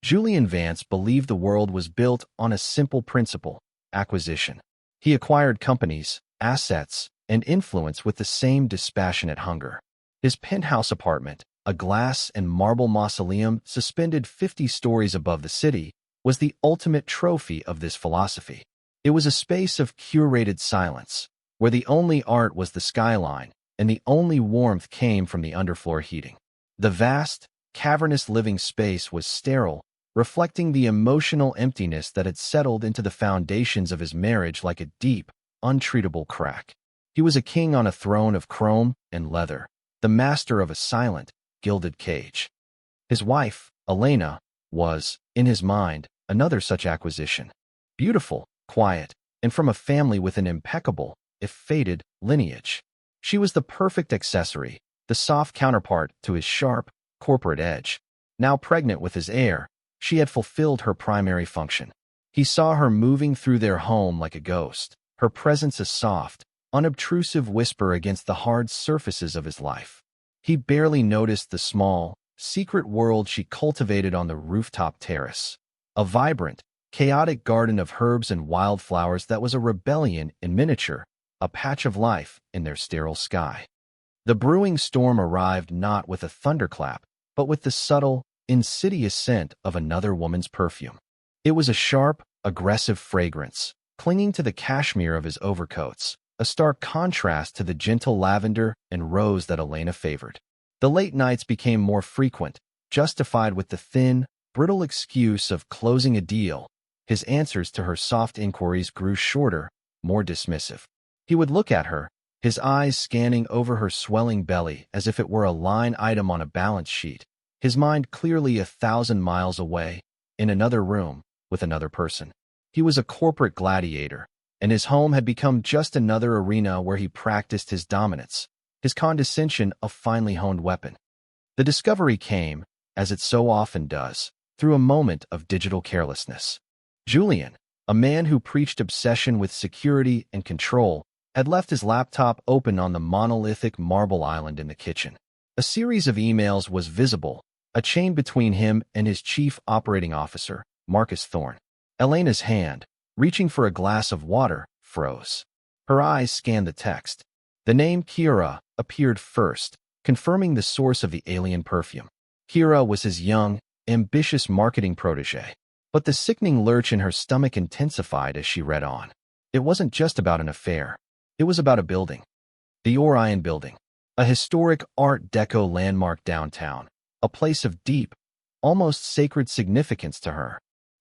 Julian Vance believed the world was built on a simple principle: acquisition. He acquired companies, assets, and influence with the same dispassionate hunger. His penthouse apartment, a glass and marble mausoleum suspended 50 stories above the city, was the ultimate trophy of this philosophy. It was a space of curated silence, where the only art was the skyline, and the only warmth came from the underfloor heating. The vast, cavernous living space was sterile, reflecting the emotional emptiness that had settled into the foundations of his marriage like a deep, untreatable crack. He was a king on a throne of chrome and leather, the master of a silent, gilded cage. His wife, Elena, was, in his mind, another such acquisition. Beautiful, quiet, and from a family with an impeccable, if faded, lineage. She was the perfect accessory, the soft counterpart to his sharp, corporate edge. Now pregnant with his heir, she had fulfilled her primary function. He saw her moving through their home like a ghost, her presence a soft, unobtrusive whisper against the hard surfaces of his life. He barely noticed the small, secret world she cultivated on the rooftop terrace. A vibrant, chaotic garden of herbs and wildflowers that was a rebellion in miniature, a patch of life in their sterile sky. The brewing storm arrived not with a thunderclap, but with the subtle, insidious scent of another woman's perfume. It was a sharp, aggressive fragrance, clinging to the cashmere of his overcoats, a stark contrast to the gentle lavender and rose that Elena favored. The late nights became more frequent, justified with the thin, brittle excuse of closing a deal. His answers to her soft inquiries grew shorter, more dismissive. He would look at her, his eyes scanning over her swelling belly as if it were a line item on a balance sheet, his mind clearly 1,000 miles away, in another room, with another person. He was a corporate gladiator, and his home had become just another arena where he practiced his dominance, his condescension a finely honed weapon. The discovery came, as it so often does, through a moment of digital carelessness. Julian, a man who preached obsession with security and control, had left his laptop open on the monolithic marble island in the kitchen. A series of emails was visible, a chain between him and his chief operating officer, Marcus Thorne. Elena's hand, reaching for a glass of water, froze. Her eyes scanned the text. The name Kira appeared first, confirming the source of the alien perfume. Kira was his young, ambitious marketing protege. But the sickening lurch in her stomach intensified as she read on. It wasn't just about an affair. It was about a building. The Orion Building, a historic Art Deco landmark downtown, a place of deep, almost sacred significance to her.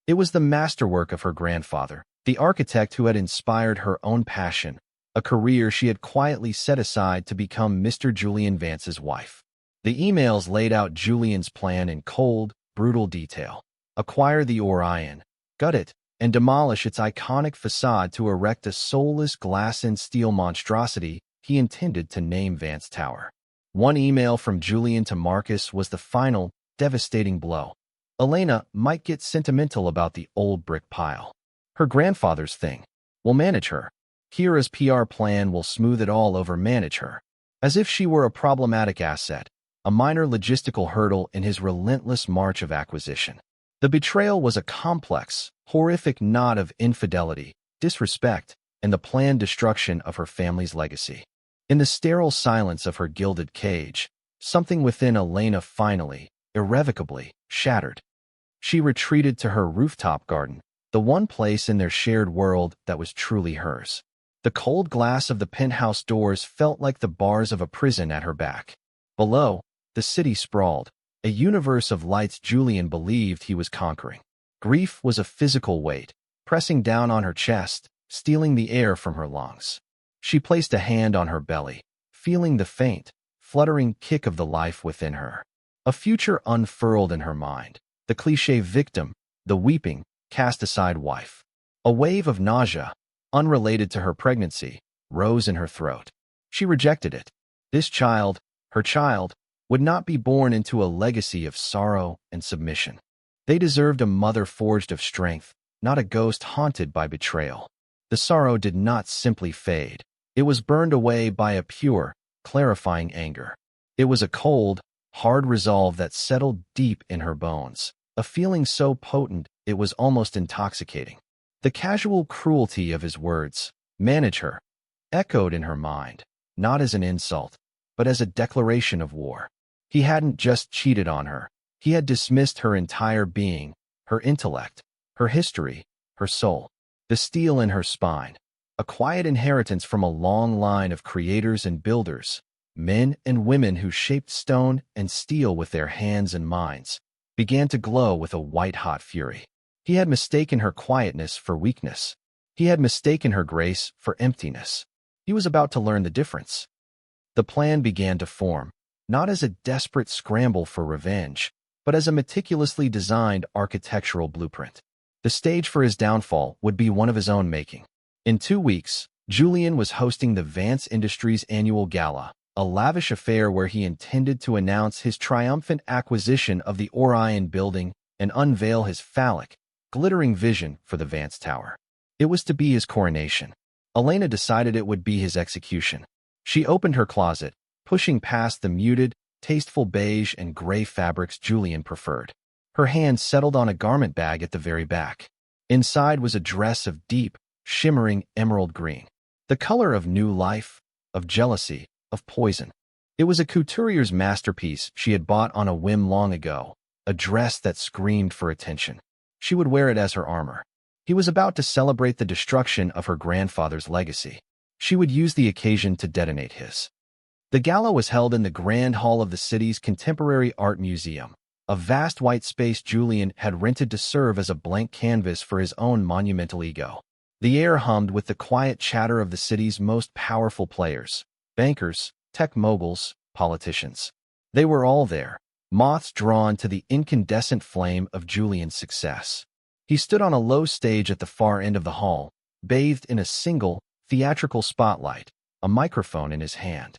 It was the masterwork of her grandfather, the architect who had inspired her own passion, a career she had quietly set aside to become Mr. Julian Vance's wife. The emails laid out Julian's plan in cold, brutal detail. Acquire the Orion, gut it, and demolish its iconic facade to erect a soulless glass and steel monstrosity he intended to name Vance Tower. One email from Julian to Marcus was the final, devastating blow. Elena might get sentimental about the old brick pile. Her grandfather's thing. We'll manage her. Kira's PR plan will smooth it all over manage her. As if she were a problematic asset, a minor logistical hurdle in his relentless march of acquisition. The betrayal was a complex, horrific knot of infidelity, disrespect, and the planned destruction of her family's legacy. In the sterile silence of her gilded cage, something within Elena finally, irrevocably, shattered. She retreated to her rooftop garden, the one place in their shared world that was truly hers. The cold glass of the penthouse doors felt like the bars of a prison at her back. Below, the city sprawled, a universe of lights Julian believed he was conquering. Grief was a physical weight, pressing down on her chest, stealing the air from her lungs. She placed a hand on her belly, feeling the faint, fluttering kick of the life within her. A future unfurled in her mind, the cliché victim, the weeping, cast-aside wife. A wave of nausea, unrelated to her pregnancy, rose in her throat. She rejected it. This child, her child, would not be born into a legacy of sorrow and submission. They deserved a mother forged of strength, not a ghost haunted by betrayal. The sorrow did not simply fade. It was burned away by a pure, clarifying anger. It was a cold, hard resolve that settled deep in her bones, a feeling so potent it was almost intoxicating. The casual cruelty of his words, "manage her," echoed in her mind, not as an insult, but as a declaration of war. He hadn't just cheated on her. He had dismissed her entire being, her intellect, her history, her soul. The steel in her spine, a quiet inheritance from a long line of creators and builders, men and women who shaped stone and steel with their hands and minds, began to glow with a white-hot fury. He had mistaken her quietness for weakness. He had mistaken her grace for emptiness. He was about to learn the difference. The plan began to form, not as a desperate scramble for revenge, but as a meticulously designed architectural blueprint. The stage for his downfall would be one of his own making. In 2 weeks, Julian was hosting the Vance Industries annual gala, a lavish affair where he intended to announce his triumphant acquisition of the Orion building and unveil his phallic, glittering vision for the Vance Tower. It was to be his coronation. Elena decided it would be his execution. She opened her closet, pushing past the muted, tasteful beige and gray fabrics Julian preferred. Her hand settled on a garment bag at the very back. Inside was a dress of deep, shimmering emerald green, the color of new life, of jealousy, of poison. It was a couturier's masterpiece she had bought on a whim long ago, a dress that screamed for attention. She would wear it as her armor. He was about to celebrate the destruction of her grandfather's legacy. She would use the occasion to detonate his. The gala was held in the Grand Hall of the city's Contemporary Art Museum, a vast white space Julian had rented to serve as a blank canvas for his own monumental ego. The air hummed with the quiet chatter of the city's most powerful players, bankers, tech moguls, politicians. They were all there, moths drawn to the incandescent flame of Julian's success. He stood on a low stage at the far end of the hall, bathed in a single, theatrical spotlight, a microphone in his hand.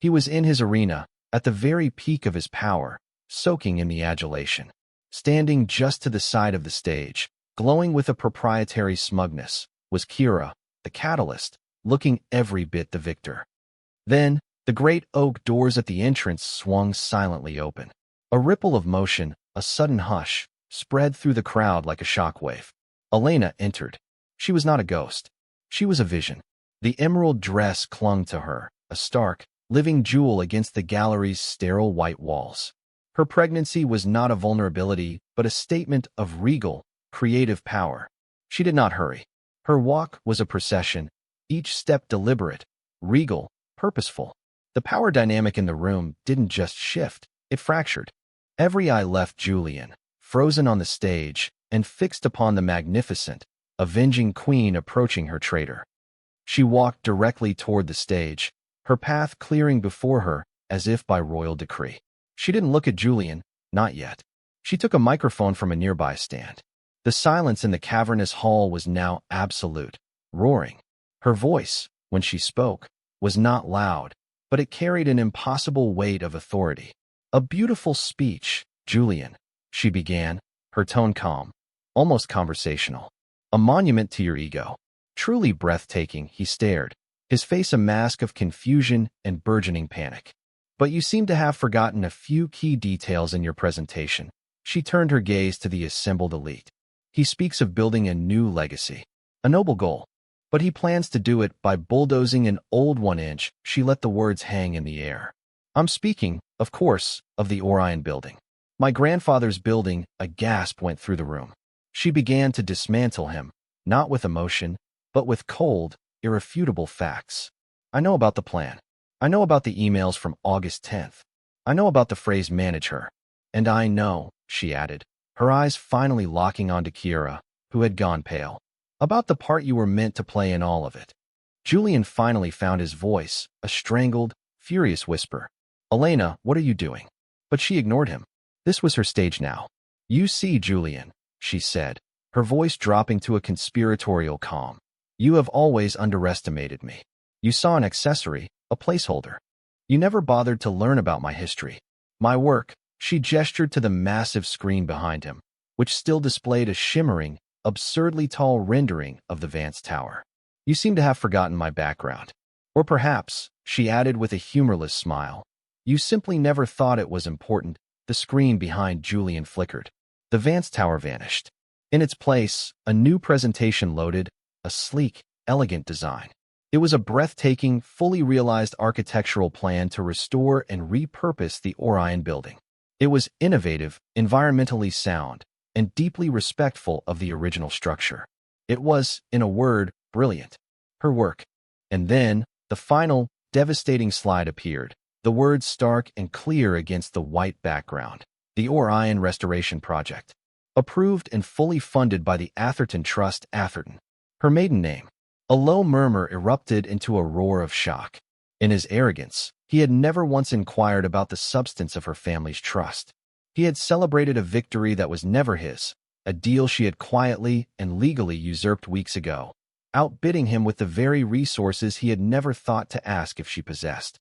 He was in his arena, at the very peak of his power, soaking in the adulation. Standing just to the side of the stage, glowing with a proprietary smugness, was Kira, the catalyst, looking every bit the victor. Then, the great oak doors at the entrance swung silently open. A ripple of motion, a sudden hush, spread through the crowd like a shockwave. Elena entered. She was not a ghost. She was a vision. The emerald dress clung to her, a stark, living jewel against the gallery's sterile white walls. Her pregnancy was not a vulnerability, but a statement of regal, creative power. She did not hurry. Her walk was a procession, each step deliberate, regal, purposeful. The power dynamic in the room didn't just shift, it fractured. Every eye left Julian, frozen on the stage, and fixed upon the magnificent, avenging queen approaching her traitor. She walked directly toward the stage, her path clearing before her as if by royal decree. She didn't look at Julian, not yet. She took a microphone from a nearby stand. The silence in the cavernous hall was now absolute, roaring. Her voice, when she spoke, was not loud, but it carried an impossible weight of authority. "A beautiful speech, Julian," she began, her tone calm, almost conversational. "A monument to your ego." Truly breathtaking, he stared, his face a mask of confusion and burgeoning panic. "But you seem to have forgotten a few key details in your presentation." She turned her gaze to the assembled elite. "He speaks of building a new legacy, a noble goal, but he plans to do it by bulldozing an old 1 inch." She let the words hang in the air. "I'm speaking, of course, of the Orion building. My grandfather's building." A gasp went through the room. She began to dismantle him, not with emotion, but with cold, irrefutable facts. "I know about the plan. I know about the emails from August 10th. I know about the phrase 'manage her.' And I know," she added, her eyes finally locking onto Kira, who had gone pale, "about the part you were meant to play in all of it." Julian finally found his voice, a strangled, furious whisper. "Elena, what are you doing?" But she ignored him. This was her stage now. "You see, Julian," she said, her voice dropping to a conspiratorial calm. "You have always underestimated me. You saw an accessory, a placeholder. You never bothered to learn about my history, my work." She gestured to the massive screen behind him, which still displayed a shimmering, absurdly tall rendering of the Vance Tower. "You seem to have forgotten my background. Or perhaps," she added with a humorless smile, "you simply never thought it was important." The screen behind Julian flickered. The Vance Tower vanished. In its place, a new presentation loaded, a sleek, elegant design. It was a breathtaking, fully realized architectural plan to restore and repurpose the Orion building. It was innovative, environmentally sound, and deeply respectful of the original structure. It was, in a word, brilliant. Her work. And then, the final, devastating slide appeared, the words stark and clear against the white background. The Orion Restoration Project. Approved and fully funded by the Atherton Trust. Atherton. Her maiden name. A low murmur erupted into a roar of shock. In his arrogance, he had never once inquired about the substance of her family's trust. He had celebrated a victory that was never his, a deal she had quietly and legally usurped weeks ago, outbidding him with the very resources he had never thought to ask if she possessed.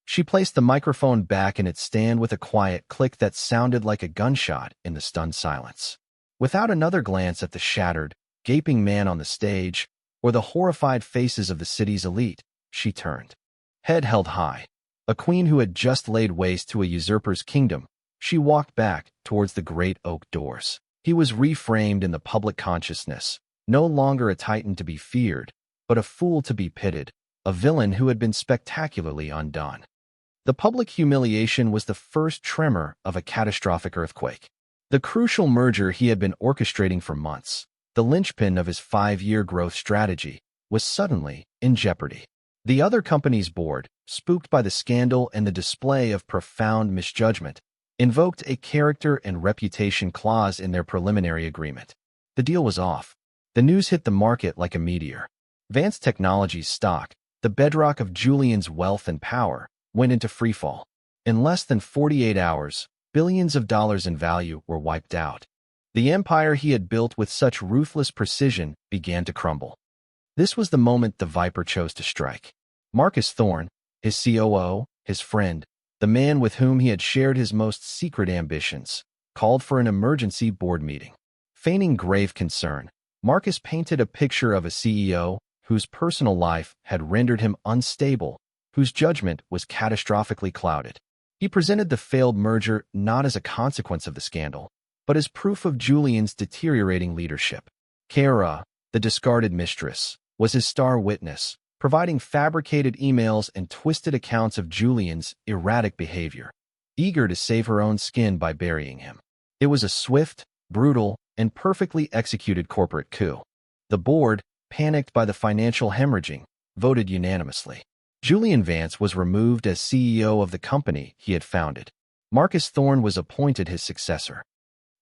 She placed the microphone back in its stand with a quiet click that sounded like a gunshot in the stunned silence. Without another glance at the shattered, gaping man on the stage, or the horrified faces of the city's elite, she turned. Head held high, a queen who had just laid waste to a usurper's kingdom, she walked back towards the great oak doors. He was reframed in the public consciousness, no longer a titan to be feared, but a fool to be pitted, a villain who had been spectacularly undone. The public humiliation was the first tremor of a catastrophic earthquake. The crucial merger he had been orchestrating for months, the linchpin of his 5-year growth strategy, was suddenly in jeopardy. The other company's board, spooked by the scandal and the display of profound misjudgment, invoked a character and reputation clause in their preliminary agreement. The deal was off. The news hit the market like a meteor. Vance Technologies stock, the bedrock of Julian's wealth and power, went into freefall. In less than 48 hours, billions of dollars in value were wiped out. The empire he had built with such ruthless precision began to crumble. This was the moment the Viper chose to strike. Marcus Thorne, his COO, his friend, the man with whom he had shared his most secret ambitions, called for an emergency board meeting. Feigning grave concern, Marcus painted a picture of a CEO whose personal life had rendered him unstable, whose judgment was catastrophically clouded. He presented the failed merger not as a consequence of the scandal, but as proof of Julian's deteriorating leadership. Kara, the discarded mistress, was his star witness, providing fabricated emails and twisted accounts of Julian's erratic behavior, eager to save her own skin by burying him. It was a swift, brutal, and perfectly executed corporate coup. The board, panicked by the financial hemorrhaging, voted unanimously. Julian Vance was removed as CEO of the company he had founded. Marcus Thorne was appointed his successor.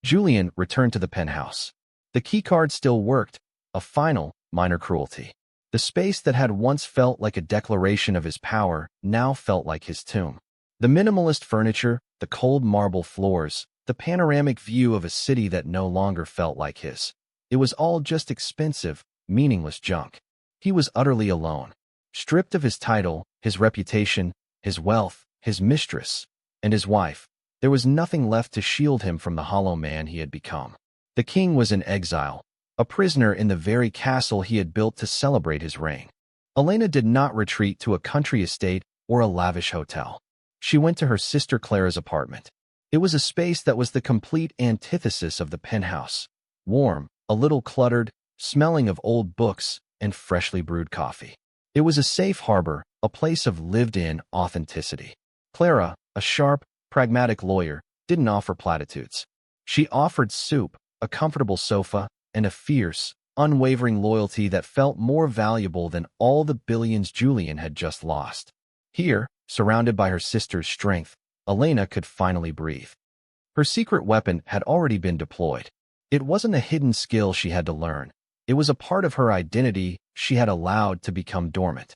Julian returned to the penthouse. The keycard still worked, a final, minor cruelty. The space that had once felt like a declaration of his power now felt like his tomb. The minimalist furniture, the cold marble floors, the panoramic view of a city that no longer felt like his. It was all just expensive, meaningless junk. He was utterly alone. Stripped of his title, his reputation, his wealth, his mistress, and his wife, there was nothing left to shield him from the hollow man he had become. The king was in exile, a prisoner in the very castle he had built to celebrate his reign. Elena did not retreat to a country estate or a lavish hotel. She went to her sister Clara's apartment. It was a space that was the complete antithesis of the penthouse, warm, a little cluttered, smelling of old books and freshly brewed coffee. It was a safe harbor, a place of lived-in authenticity. Clara, a sharp, pragmatic lawyer, didn't offer platitudes. She offered soup, a comfortable sofa, and a fierce, unwavering loyalty that felt more valuable than all the billions Julian had just lost. Here, surrounded by her sister's strength, Elena could finally breathe. Her secret weapon had already been deployed. It wasn't a hidden skill she had to learn. It was a part of her identity she had allowed to become dormant.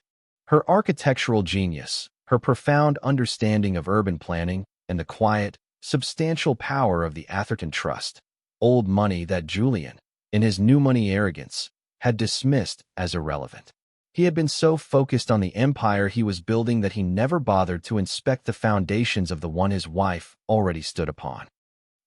Her architectural genius, her profound understanding of urban planning, and the quiet, substantial power of the Atherton Trust, old money that Julian, in his new money arrogance, had dismissed as irrelevant. He had been so focused on the empire he was building that he never bothered to inspect the foundations of the one his wife already stood upon.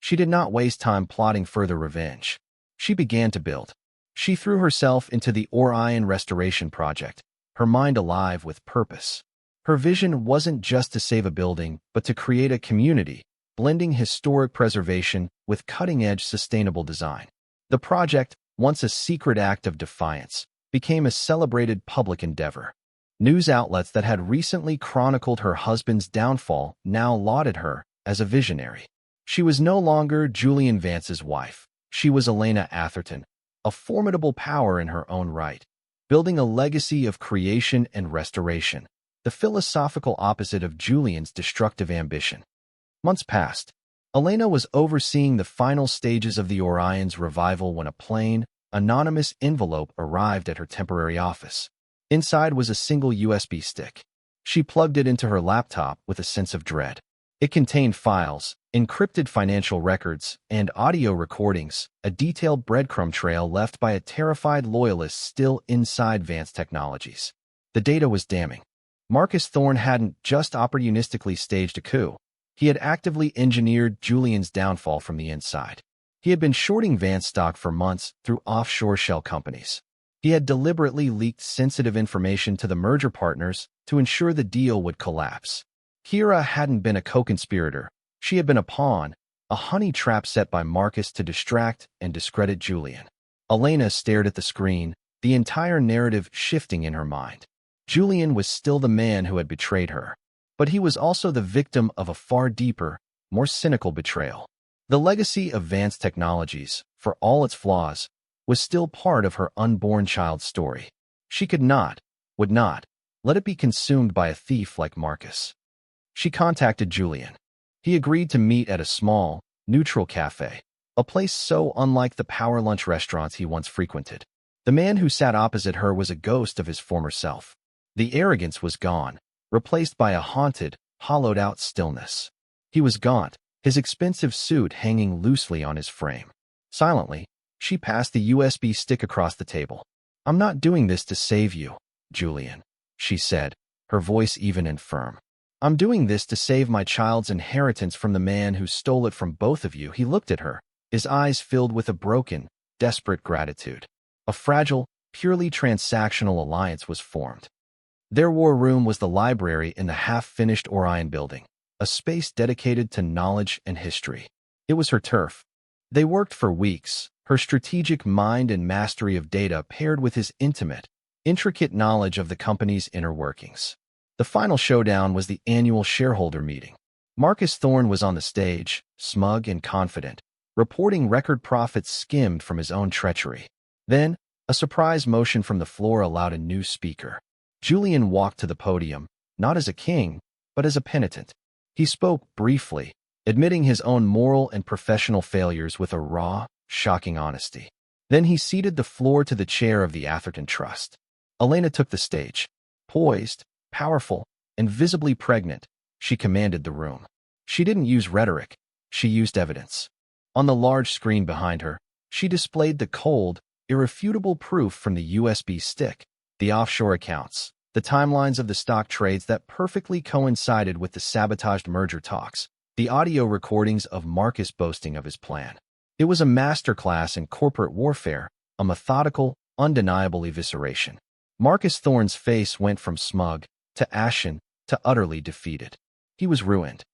She did not waste time plotting further revenge. She began to build. She threw herself into the Orion Restoration Project, her mind alive with purpose. Her vision wasn't just to save a building, but to create a community, blending historic preservation with cutting-edge sustainable design. The project, once a secret act of defiance, became a celebrated public endeavor. News outlets that had recently chronicled her husband's downfall now lauded her as a visionary. She was no longer Julian Vance's wife. She was Elena Atherton, a formidable power in her own right, building a legacy of creation and restoration, the philosophical opposite of Julian's destructive ambition. Months passed. Elena was overseeing the final stages of the Orion's revival when a plain, anonymous envelope arrived at her temporary office. Inside was a single USB stick. She plugged it into her laptop with a sense of dread. It contained files, encrypted financial records, and audio recordings, a detailed breadcrumb trail left by a terrified loyalist still inside Vance Technologies. The data was damning. Marcus Thorne hadn't just opportunistically staged a coup. He had actively engineered Julian's downfall from the inside. He had been shorting Vance stock for months through offshore shell companies. He had deliberately leaked sensitive information to the merger partners to ensure the deal would collapse. Kira hadn't been a co-conspirator. She had been a pawn, a honey trap set by Marcus to distract and discredit Julian. Elena stared at the screen, the entire narrative shifting in her mind. Julian was still the man who had betrayed her, but he was also the victim of a far deeper, more cynical betrayal. The legacy of Vance Technologies, for all its flaws, was still part of her unborn child's story. She could not, would not, let it be consumed by a thief like Marcus. She contacted Julian. He agreed to meet at a small, neutral cafe, a place so unlike the power lunch restaurants he once frequented. The man who sat opposite her was a ghost of his former self. The arrogance was gone, replaced by a haunted, hollowed-out stillness. He was gaunt, his expensive suit hanging loosely on his frame. Silently, she passed the USB stick across the table. "I'm not doing this to save you, Julian," she said, her voice even and firm. "I'm doing this to save my child's inheritance from the man who stole it from both of you." He looked at her, his eyes filled with a broken, desperate gratitude. A fragile, purely transactional alliance was formed. Their war room was the library in the half-finished Orion building, a space dedicated to knowledge and history. It was her turf. They worked for weeks, her strategic mind and mastery of data paired with his intimate, intricate knowledge of the company's inner workings. The final showdown was the annual shareholder meeting. Marcus Thorne was on the stage, smug and confident, reporting record profits skimmed from his own treachery. Then, a surprise motion from the floor allowed a new speaker. Julian walked to the podium, not as a king, but as a penitent. He spoke briefly, admitting his own moral and professional failures with a raw, shocking honesty. Then he ceded the floor to the chair of the Atherton Trust. Elena took the stage. Poised, powerful, and visibly pregnant, she commanded the room. She didn't use rhetoric, she used evidence. On the large screen behind her, she displayed the cold, irrefutable proof from the USB stick, the offshore accounts, the timelines of the stock trades that perfectly coincided with the sabotaged merger talks, the audio recordings of Marcus boasting of his plan. It was a masterclass in corporate warfare, a methodical, undeniable evisceration. Marcus Thorne's face went from smug to ashen to utterly defeated. He was ruined.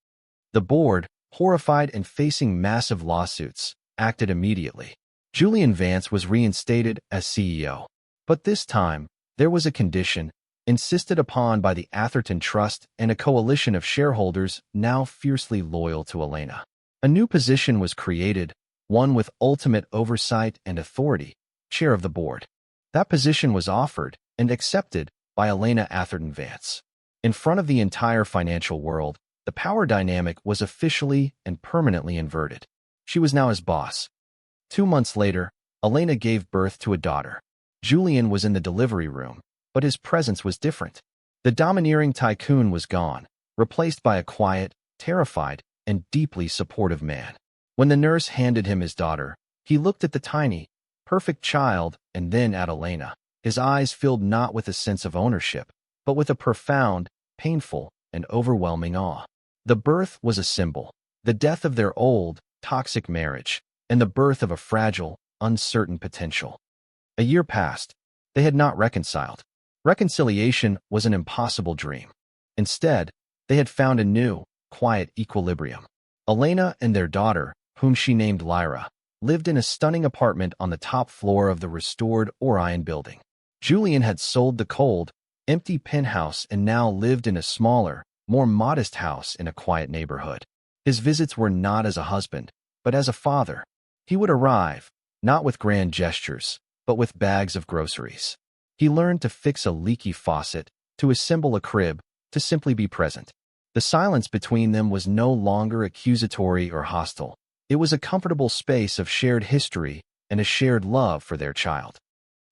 The board, horrified and facing massive lawsuits, acted immediately. Julian Vance was reinstated as CEO. But this time, there was a condition, insisted upon by the Atherton Trust and a coalition of shareholders now fiercely loyal to Elena. A new position was created, one with ultimate oversight and authority, chair of the board. That position was offered and accepted by Elena Atherton Vance. In front of the entire financial world, the power dynamic was officially and permanently inverted. She was now his boss. 2 months later, Elena gave birth to a daughter. Julian was in the delivery room, but his presence was different. The domineering tycoon was gone, replaced by a quiet, terrified, and deeply supportive man. When the nurse handed him his daughter, he looked at the tiny, perfect child and then at Elena, his eyes filled not with a sense of ownership, but with a profound, painful, and overwhelming awe. The birth was a symbol, the death of their old, toxic marriage, and the birth of a fragile, uncertain potential. A year passed. They had not reconciled. Reconciliation was an impossible dream. Instead, they had found a new, quiet equilibrium. Elena and their daughter, whom she named Lyra, lived in a stunning apartment on the top floor of the restored Orion building. Julian had sold the cold, empty penthouse and now lived in a smaller, more modest house in a quiet neighborhood. His visits were not as a husband, but as a father. He would arrive, not with grand gestures, but with bags of groceries. He learned to fix a leaky faucet, to assemble a crib, to simply be present. The silence between them was no longer accusatory or hostile. It was a comfortable space of shared history and a shared love for their child.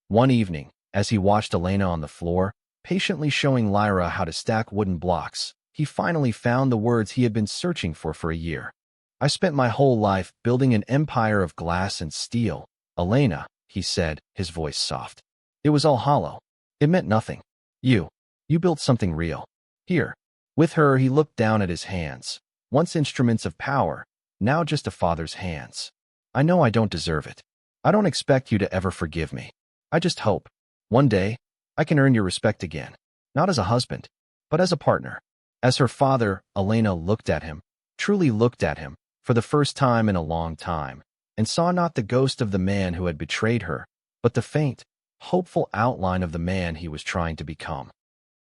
One evening, as he watched Elena on the floor, patiently showing Lyra how to stack wooden blocks, he finally found the words he had been searching for a year. "I spent my whole life building an empire of glass and steel, Elena," he said, his voice soft. "It was all hollow. It meant nothing. You built something real. Here." With her, he looked down at his hands, once instruments of power, now just a father's hands. "I know I don't deserve it. I don't expect you to ever forgive me. I just hope, one day, I can earn your respect again, not as a husband, but as a partner." As her father, Elena looked at him, truly looked at him, for the first time in a long time, and saw not the ghost of the man who had betrayed her, but the faint, hopeful outline of the man he was trying to become.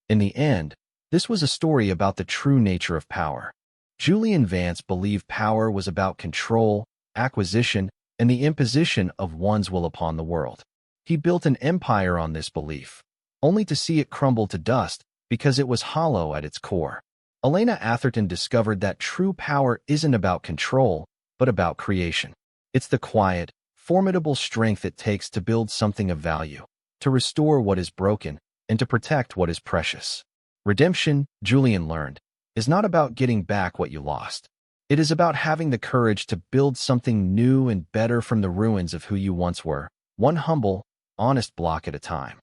In the end, this was a story about the true nature of power. Julian Vance believed power was about control, acquisition, and the imposition of one's will upon the world. He built an empire on this belief, only to see it crumble to dust because it was hollow at its core. Elena Atherton discovered that true power isn't about control, but about creation. It's the quiet, formidable strength it takes to build something of value, to restore what is broken, and to protect what is precious. Redemption, Julian learned, is not about getting back what you lost. It is about having the courage to build something new and better from the ruins of who you once were, one humble, honest block at a time.